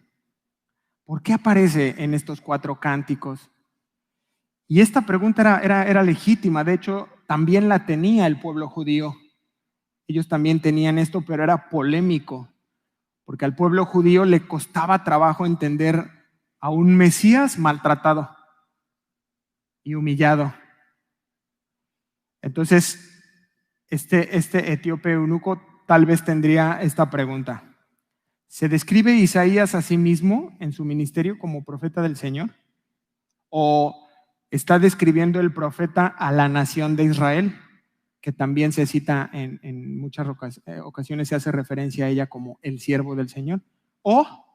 ¿Por qué aparece en estos 4 cánticos? Y esta pregunta era legítima, de hecho, también la tenía el pueblo judío. Ellos también tenían esto, pero era polémico, porque al pueblo judío le costaba trabajo entender a un Mesías maltratado y humillado. Entonces, este etíope eunuco tal vez tendría esta pregunta. ¿Se describe Isaías a sí mismo en su ministerio como profeta del Señor? ¿O está describiendo el profeta a la nación de Israel, que también se cita en muchas ocasiones, se hace referencia a ella como el siervo del Señor? ¿O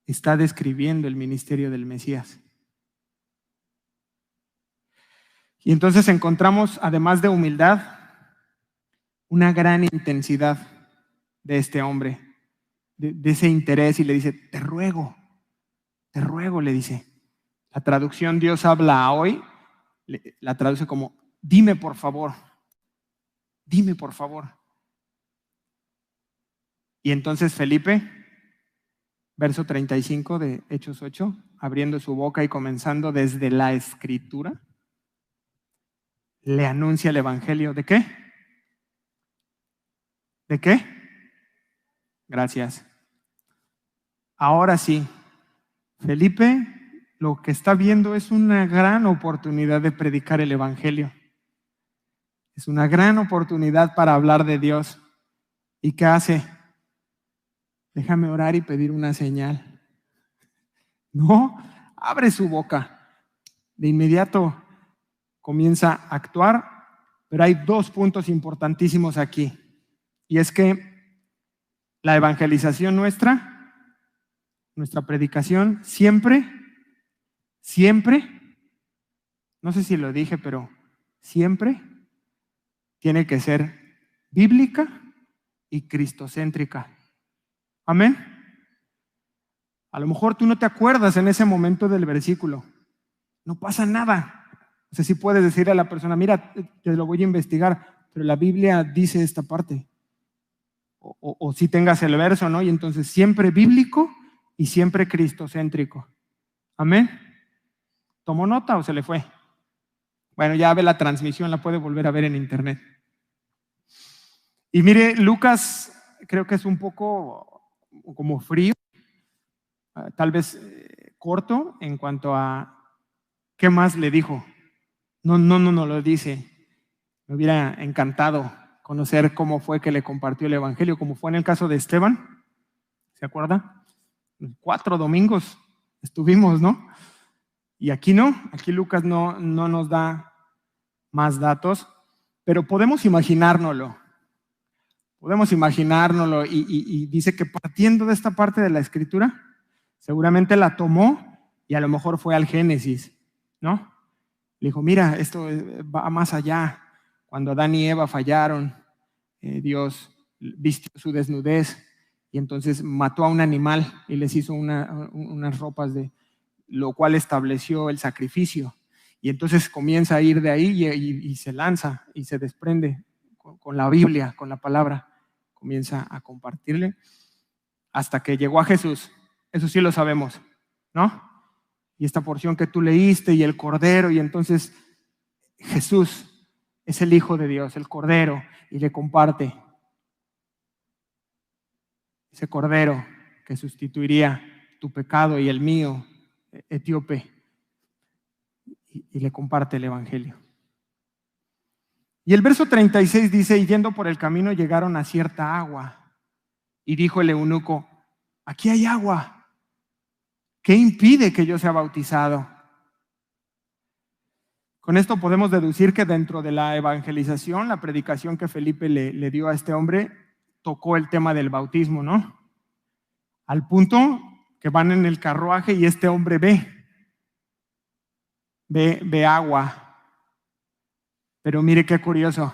está describiendo el ministerio del Mesías? Y entonces encontramos, además de humildad, una gran intensidad de este hombre, de ese interés, y le dice, te ruego, le dice. La traducción Dios habla hoy, la traduce como, dime por favor, dime por favor. Y entonces Felipe, verso 35 de Hechos 8, abriendo su boca y comenzando desde la Escritura, le anuncia el Evangelio. ¿De qué? ¿De qué? Gracias. Ahora sí, Felipe lo que está viendo es una gran oportunidad de predicar el Evangelio. Es una gran oportunidad para hablar de Dios. ¿Y qué hace? Déjame orar y pedir una señal. No, abre su boca. De inmediato comienza a actuar, pero hay 2 puntos importantísimos aquí. Y es que la evangelización nuestra predicación, siempre, no sé si lo dije, pero siempre tiene que ser bíblica y cristocéntrica. Amén. A lo mejor tú no te acuerdas en ese momento del versículo. No pasa nada. O sea, sí puedes decirle a la persona, mira, te lo voy a investigar, pero la Biblia dice esta parte. O si tengas el verso, ¿no? Y entonces siempre bíblico y siempre cristocéntrico. Amén. ¿Tomó nota o se le fue? Bueno, ya ve la transmisión, la puede volver a ver en internet. Y mire, Lucas creo que es un poco como frío, tal vez corto en cuanto a qué más le dijo. No lo dice. Me hubiera encantado conocer cómo fue que le compartió el Evangelio, como fue en el caso de Esteban. ¿Se acuerda? 4 domingos estuvimos, ¿no? Y aquí no, aquí Lucas no nos da más datos, pero podemos imaginárnoslo. Podemos imaginárnoslo y dice que partiendo de esta parte de la Escritura, seguramente la tomó y a lo mejor fue al Génesis, ¿no? Le dijo, mira, esto va más allá. Cuando Adán y Eva fallaron, Dios vistió su desnudez y entonces mató a un animal y les hizo unas ropas, de lo cual estableció el sacrificio. Y entonces comienza a ir de ahí y se lanza y se desprende con la Biblia, con la palabra. Comienza a compartirle hasta que llegó a Jesús. Eso sí lo sabemos, ¿no? Y esta porción que tú leíste y el Cordero, y entonces Jesús es el Hijo de Dios, el Cordero, y le comparte ese Cordero que sustituiría tu pecado y el mío, etíope, y le comparte el Evangelio. Y el verso 36 dice, y yendo por el camino llegaron a cierta agua, y dijo el eunuco, aquí hay agua, ¿qué impide que yo sea bautizado? Con esto podemos deducir que dentro de la evangelización, la predicación que Felipe le dio a este hombre, tocó el tema del bautismo, ¿no? Al punto que van en el carruaje y este hombre ve agua. Pero mire qué curioso.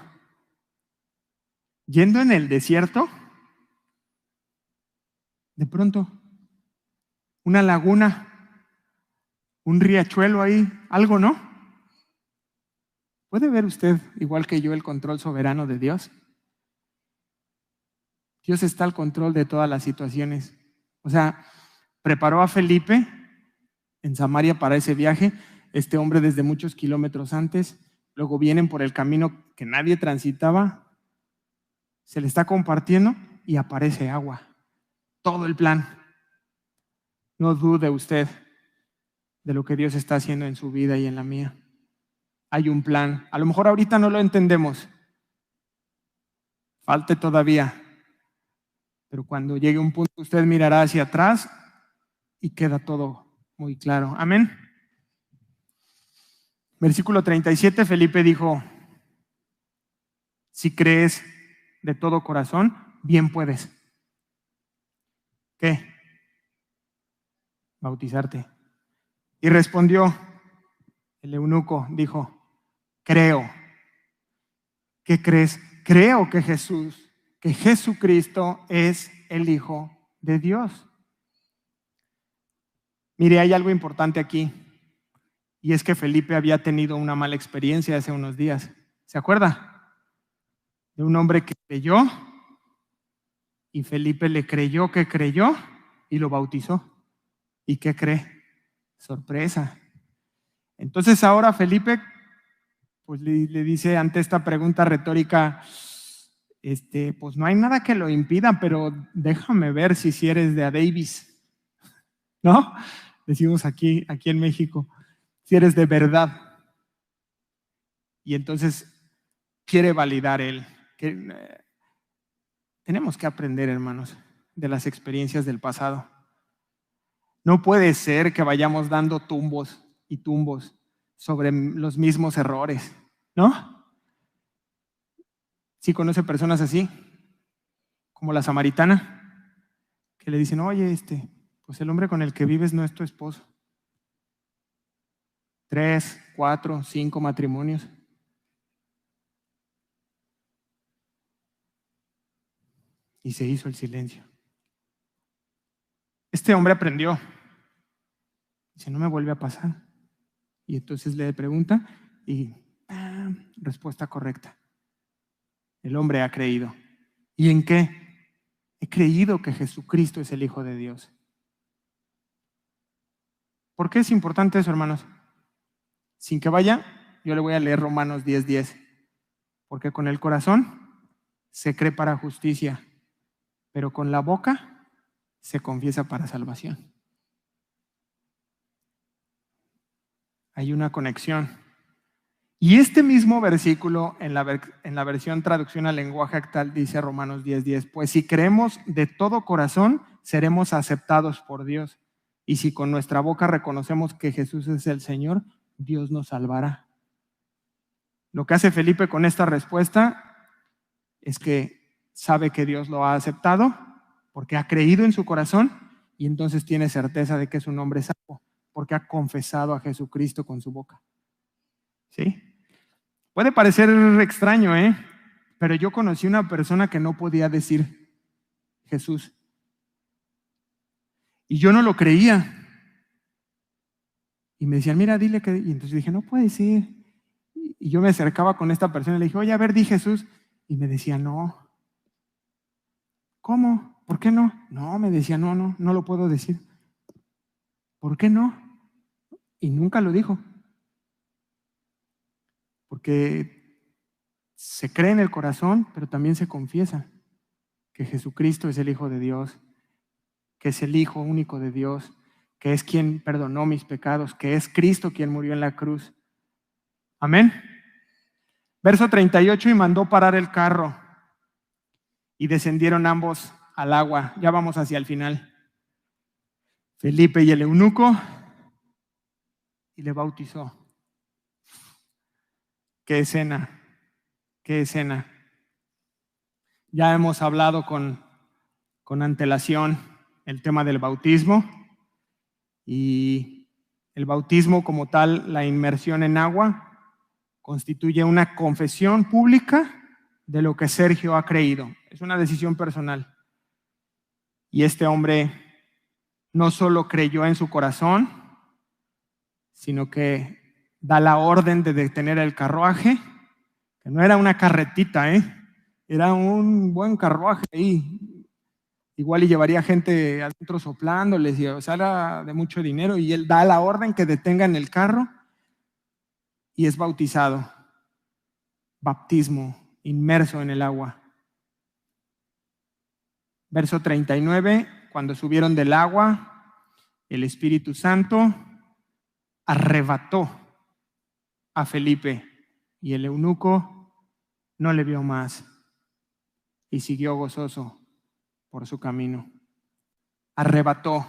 Yendo en el desierto, de pronto, una laguna, un riachuelo ahí, algo, ¿no? ¿Puede ver usted, igual que yo, el control soberano de Dios? Dios está al control de todas las situaciones. O sea, preparó a Felipe en Samaria para ese viaje, este hombre desde muchos kilómetros antes, luego vienen por el camino que nadie transitaba, se le está compartiendo y aparece agua. Todo el plan. No dude usted de lo que Dios está haciendo en su vida y en la mía. Hay un plan. A lo mejor ahorita no lo entendemos. Falte todavía. Pero cuando llegue un punto, usted mirará hacia atrás y queda todo muy claro. Amén. Versículo 37, Felipe dijo, si crees de todo corazón, bien puedes. ¿Qué? Bautizarte. Y respondió el eunuco, dijo, creo. ¿Qué crees? Creo que Jesucristo es el Hijo de Dios. Mire, hay algo importante aquí, y es que Felipe había tenido una mala experiencia hace unos días. ¿Se acuerda? De un hombre que creyó, y Felipe le creyó que creyó, y lo bautizó. ¿Y qué cree? Sorpresa. Entonces ahora Felipe pues le dice ante esta pregunta retórica, pues no hay nada que lo impida, pero déjame ver si eres de a Davis, ¿no? Decimos aquí en México, si eres de verdad. Y entonces quiere validar él. Tenemos que aprender, hermanos, de las experiencias del pasado. No puede ser que vayamos dando tumbos y tumbos sobre los mismos errores, ¿no? ¿Sí conoce personas así? Como la samaritana, que le dicen, oye, pues el hombre con el que vives no es tu esposo. 3, 4, 5 matrimonios. Y se hizo el silencio. Este hombre aprendió. Dice, no me vuelve a pasar. Y entonces le pregunta y respuesta correcta. El hombre ha creído. ¿Y en qué? He creído que Jesucristo es el Hijo de Dios. ¿Por qué es importante eso, hermanos? Sin que vaya, yo le voy a leer Romanos 10:10. Porque con el corazón se cree para justicia, pero con la boca se confiesa para salvación. Hay una conexión. Y este mismo versículo en la versión traducción al lenguaje actual dice Romanos 10:10, pues si creemos de todo corazón, seremos aceptados por Dios. Y si con nuestra boca reconocemos que Jesús es el Señor, Dios nos salvará. Lo que hace Felipe con esta respuesta es que sabe que Dios lo ha aceptado porque ha creído en su corazón y entonces tiene certeza de que es un hombre salvo porque ha confesado a Jesucristo con su boca. ¿Sí? Puede parecer extraño, pero yo conocí una persona que no podía decir Jesús. Y yo no lo creía. Y me decían, mira, dile que... Y entonces dije, no puede ser. Y yo me acercaba con esta persona y le dije, oye, a ver, di Jesús. Y me decía, no. ¿Cómo? ¿Por qué no? No, me decía, no lo puedo decir. ¿Por qué no? Y nunca lo dijo. Porque se cree en el corazón, pero también se confiesa que Jesucristo es el Hijo de Dios, que es el Hijo único de Dios, que es quien perdonó mis pecados, que es Cristo quien murió en la cruz. Amén. Verso 38, y mandó parar el carro y descendieron ambos al agua. Ya vamos hacia el final. Felipe y el eunuco, y le bautizó. Qué escena, qué escena. Ya hemos hablado con antelación el tema del bautismo y el bautismo como tal, la inmersión en agua, constituye una confesión pública de lo que Sergio ha creído. Es una decisión personal. Y este hombre no solo creyó en su corazón, sino que da la orden de detener el carruaje, que no era una carretita, era un buen carruaje ahí, Igual y llevaría gente adentro soplándoles y o sea, era de mucho dinero, y él da la orden que detengan el carro y es bautizado. Bautismo, inmerso en el agua. Verso 39, cuando subieron del agua, el Espíritu Santo arrebató a Felipe y el eunuco no le vio más y siguió gozoso por su camino. Arrebató.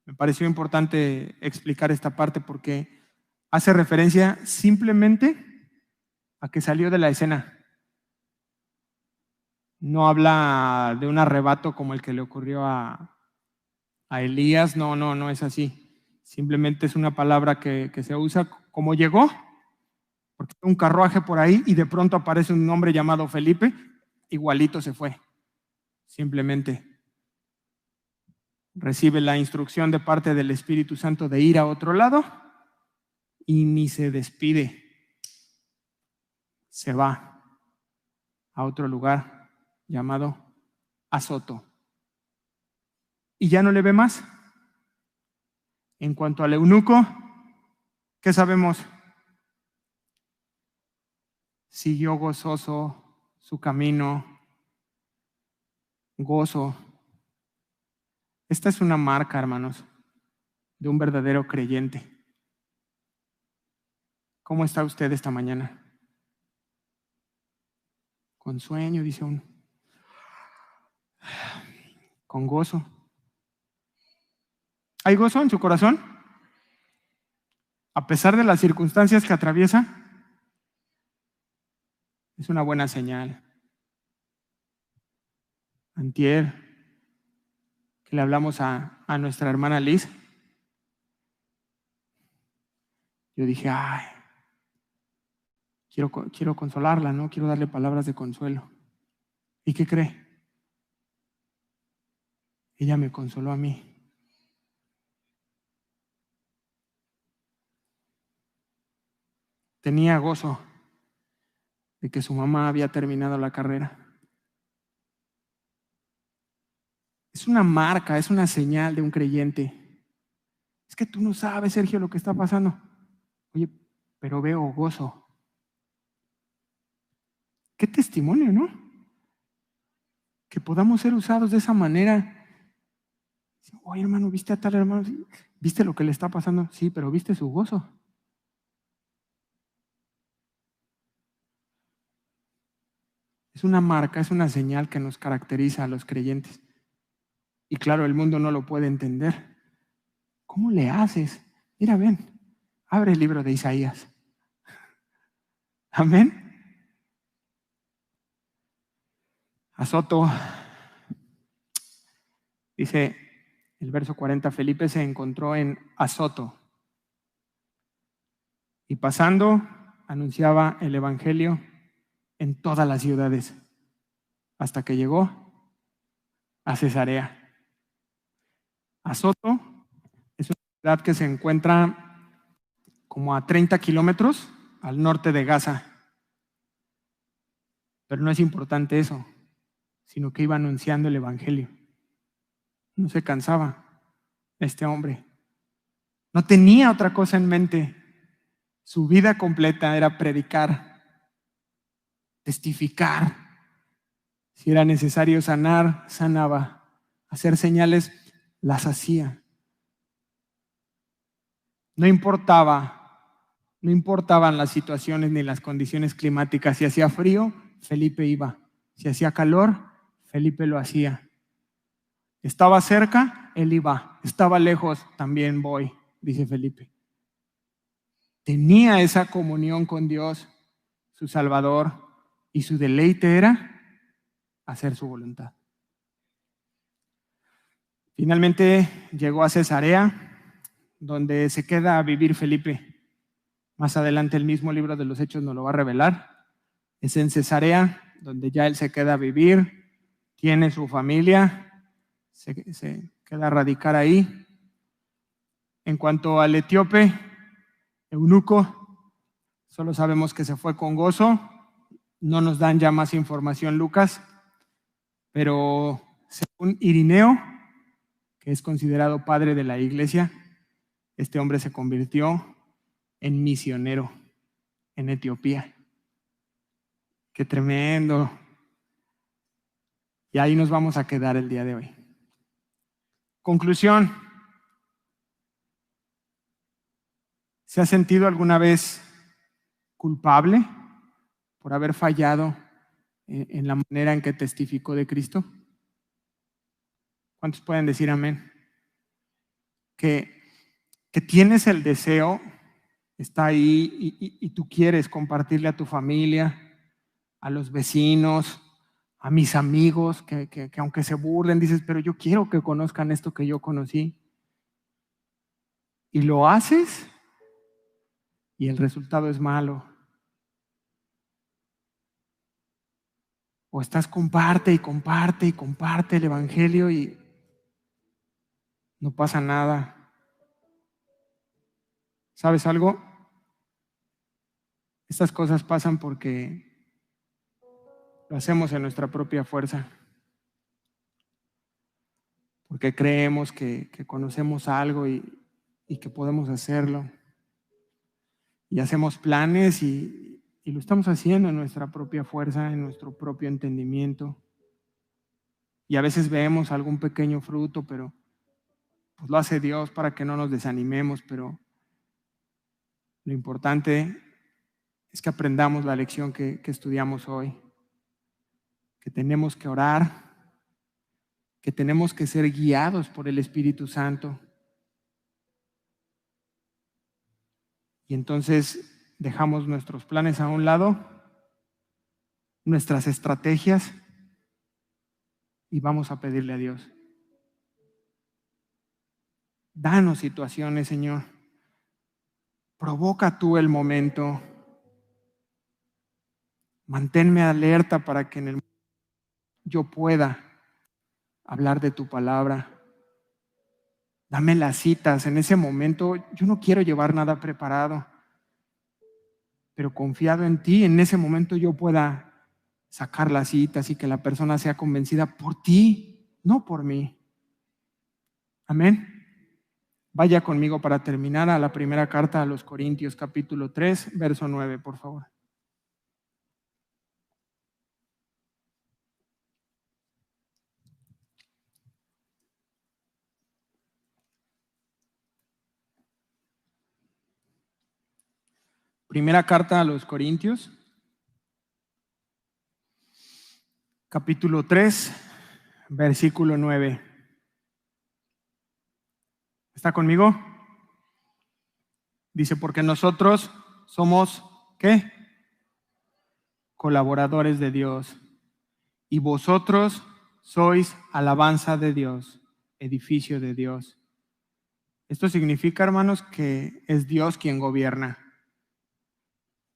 Me pareció importante explicar esta parte porque hace referencia simplemente a que salió de la escena. No habla de un arrebato como el que le ocurrió a Elías. No es así. Simplemente es una palabra que se usa como llegó, porque un carruaje por ahí y de pronto aparece un hombre llamado Felipe, igualito se fue. Simplemente recibe la instrucción de parte del Espíritu Santo de ir a otro lado y ni se despide. Se va a otro lugar llamado Azoto. Y ya no le ve más. En cuanto al eunuco, ¿qué sabemos? Siguió gozoso su camino, gozo. Esta es una marca, hermanos, de un verdadero creyente. ¿Cómo está usted esta mañana? Con sueño, dice uno. Con gozo. ¿Hay gozo en su corazón? A pesar de las circunstancias que atraviesa, es una buena señal. Antier, que le hablamos a nuestra hermana Liz, yo dije, ay, quiero consolarla, ¿no? Quiero darle palabras de consuelo. ¿Y qué cree? Ella me consoló a mí. Tenía gozo de que su mamá había terminado la carrera. Es una marca, es una señal de un creyente. Es que tú no sabes, Sergio, lo que está pasando. Oye, pero veo gozo. Qué testimonio, ¿no? Que podamos ser usados de esa manera. Oye, hermano, ¿viste a tal hermano? ¿Viste lo que le está pasando? Sí, pero ¿viste su gozo? Es una marca, es una señal que nos caracteriza a los creyentes. Y claro, el mundo no lo puede entender. ¿Cómo le haces? Mira, ven, abre el libro de Isaías. Amén. Azoto, dice el verso 40, Felipe se encontró en Azoto y pasando anunciaba el evangelio en todas las ciudades hasta que llegó a Cesarea. Azoto es una ciudad que se encuentra como a 30 kilómetros al norte de Gaza. Pero no es importante eso, sino que iba anunciando el evangelio. No se cansaba este hombre. No tenía otra cosa en mente. Su vida completa era predicar, testificar. Si era necesario sanar, sanaba. Hacer señales, las hacía. No importaban las situaciones ni las condiciones climáticas. Si hacía frío, Felipe iba. Si hacía calor, Felipe lo hacía. Estaba cerca, él iba. Estaba lejos, también voy, dice Felipe. Tenía esa comunión con Dios, su Salvador, y su deleite era hacer su voluntad. Finalmente llegó a Cesarea, donde se queda a vivir Felipe. Más adelante el mismo libro de los Hechos nos lo va a revelar. Es en Cesarea donde ya él se queda a vivir, tiene su familia, se queda a radicar ahí. En cuanto al etíope, eunuco, solo sabemos que se fue con gozo. No nos dan ya más información Lucas, pero Según Irineo, que es considerado padre de la iglesia, este hombre se convirtió en misionero en Etiopía. ¡Qué tremendo! Y ahí nos vamos a quedar el día de hoy. Conclusión. ¿Se ha sentido alguna vez culpable por haber fallado en la manera en que testificó de Cristo? ¿Cuántos pueden decir amén? Que tienes el deseo, está ahí y tú quieres compartirle a tu familia, a los vecinos, a mis amigos, que aunque se burlen, dices, pero yo quiero que conozcan esto que yo conocí. Y lo haces y el resultado es malo. O estás comparte y comparte y comparte el evangelio y no pasa nada. ¿Sabes algo? Estas cosas pasan porque lo hacemos en nuestra propia fuerza. Porque creemos que conocemos algo y que podemos hacerlo. Y hacemos planes y lo estamos haciendo en nuestra propia fuerza, en nuestro propio entendimiento. Y a veces vemos algún pequeño fruto, pero pues lo hace Dios para que no nos desanimemos, pero lo importante es que aprendamos la lección que estudiamos hoy, que tenemos que orar, que tenemos que ser guiados por el Espíritu Santo. Y entonces dejamos nuestros planes a un lado, nuestras estrategias, y vamos a pedirle a Dios. Danos situaciones, Señor. Provoca tú el momento. Manténme alerta para que en el yo pueda hablar de tu palabra. Dame las citas en ese momento. Yo no quiero llevar nada preparado, pero confiado en ti, en ese momento yo pueda sacar las citas y que la persona sea convencida por ti, no por mí. Amén. Vaya conmigo para terminar a la primera carta a los Corintios, capítulo 3, verso 9, por favor. Primera carta a los Corintios, capítulo 3, versículo 9. ¿Está conmigo? Dice, porque nosotros somos, ¿qué? Colaboradores de Dios. Y vosotros sois alabanza de Dios, edificio de Dios. Esto significa, hermanos, que es Dios quien gobierna.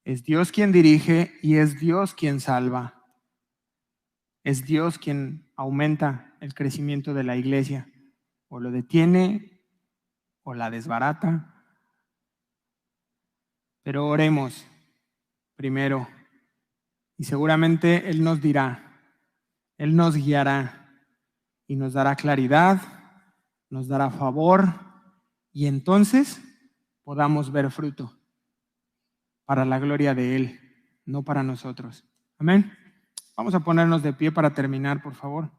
Es Dios quien dirige y es Dios quien salva. Es Dios quien aumenta el crecimiento de la iglesia. O lo detiene o la desbarata. Pero oremos primero y seguramente Él nos dirá, Él nos guiará y nos dará claridad, nos dará favor y entonces podamos ver fruto para la gloria de Él, no para nosotros. Amén. Vamos a ponernos de pie para terminar, por favor.